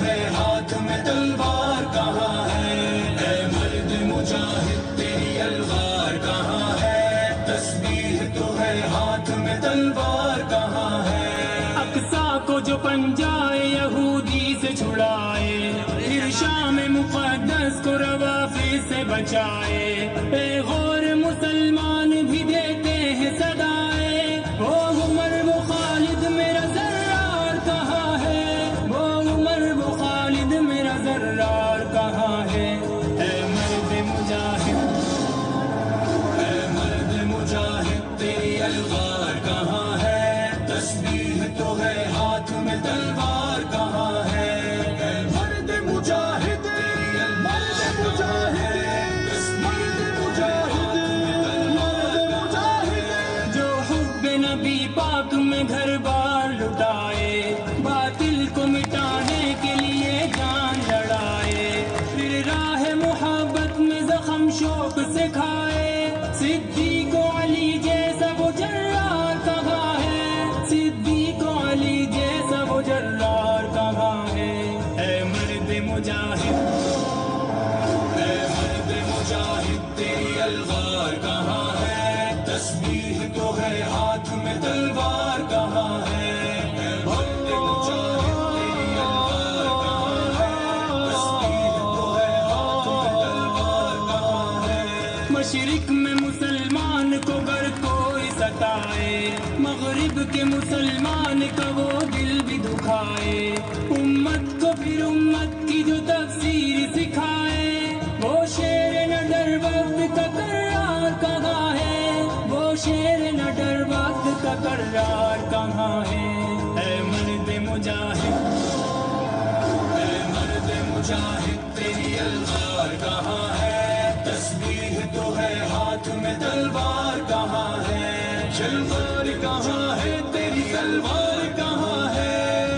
ہے ہاتھ میں تلوار کہاں ہے؟ اے مرد مجاہد تیری الغار کہاں ہے؟ تسبیح تو ہے ہاتھ میں تلوار کہاں ہے؟ اقصی کو جو پنجائے یہودی سے چھڑائے، پھر شام مقدس کو روافظ سے بچائے، اے غور مسلمان بھی دیتے ہیں صدائے، وہ عمر وہ خالد میرا ذرار کہاں ہے؟ وہ عمر وہ خالد میرا ذرار کہاں ہے؟ اے مرد مجاہد، اے مرد مجاہد تیری الغار کہاں ہے؟ تسبیح تو ہے ہاتھ میں تلوار کہاں ہے؟ اے مرد مجاہد تیری الغار کہاں ہے؟ تسبیح تو ہے ہاتھ میں تلوار کہاں ہے؟ جو حب نبی پاک میں گھر بار لٹائے، باطل کو مٹانے کے لیے جان لڑائے، پھر راہ محبت میں زخم شوق سے کھائے، صدیق و علی جیسا وہ جرار کہاں ہے؟ صدیق و علی جیسا وہ جرار کہاں ہے؟ اے مرد مجاہد، اے مرد مجاہد تیری الغار کہاں ہے؟ تسبیح تو ہے ہاتھ میں تلوار کہاں ہے؟ اے مرد مجاہد تیری الغار کہاں ہے؟ تسبیح تو ہے ہاتھ میں تلوار کہاں ہے؟ مشرق میں مسلمان کو گر کوئی ستائے، مغرب کے مسلمان کا وہ دل بھی دکھائے، امت کو پھر امت کی جو تفسیر سکھائے، وہ شیر نڈر وقت کا کرار کہاں ہے؟ وہ شیر نڈر وقت کا کرار کہاں ہے؟ اے مرد مجاہد، اے مرد مجاہد تیری الغار کہاں ہے؟ تسبیح تو ہے ہاتھ میں تلوار کہاں ہے؟ تلوار کہاں ہے تیری تلوار کہاں ہے؟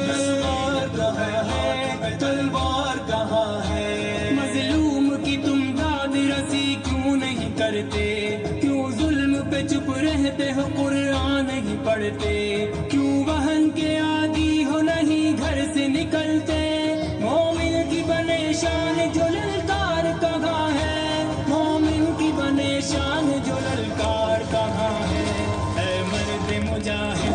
تلوار کہاں ہے ہاتھ میں تلوار کہاں ہے؟ مظلوم کی تم داد رسی کیوں نہیں کرتے؟ کیوں ظلم پہ چپ رہتے ہو قرآن نہیں پڑھتے؟ کیوں وہن کے عادی ہو نہیں گھر سے نکلتے؟ مومن کی بنے شان جو للکار کہاں ہے؟ مومن کی بنے شان جو للکار کہاں ہے؟ اے مرد مجاہد،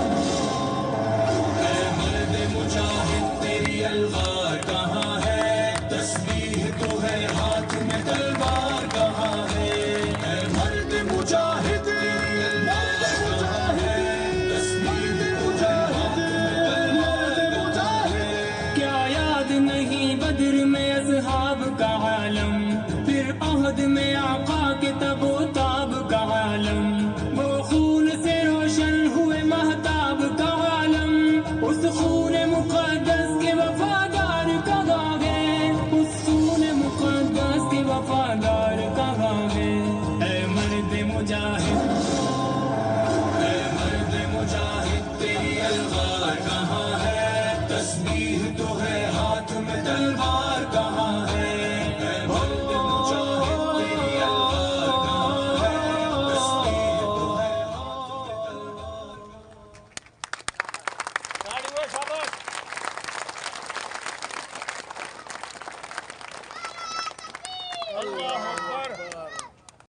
اے مرد مجاہد تیری الغار کہاں ہے؟ تسبیح تو ہے ہاتھ میں تلوار کہاں ہے؟ اے مرد مجاہد تیری الغار کہاں ہے؟ تسبیح تو ہے ہاتھ میں تلوار کہاں ہے؟ کیا یاد نہیں بدر میں اصحاب کا عالم، پھر عہد میں آقا کے تب و تاب کا عالم، وہ خون سے روشن ہوئے مہتاب کا عالم، اس خون مقدس کے وفادار کہاں گئے؟ اس خون مقدس کے وفادار کہاں گئے؟ اے مرد مجاہد، اے مرد مجاہد تیری الغار کہاں ہے؟ تسبیح تو ہے ہاتھ میں تلوار کہاں ہے؟ اے مرد مجاہد تیری الغار کہاں ہے؟ تسبیح تو ہے ہاتھ میں تلوار کہاں ہے؟ اللہ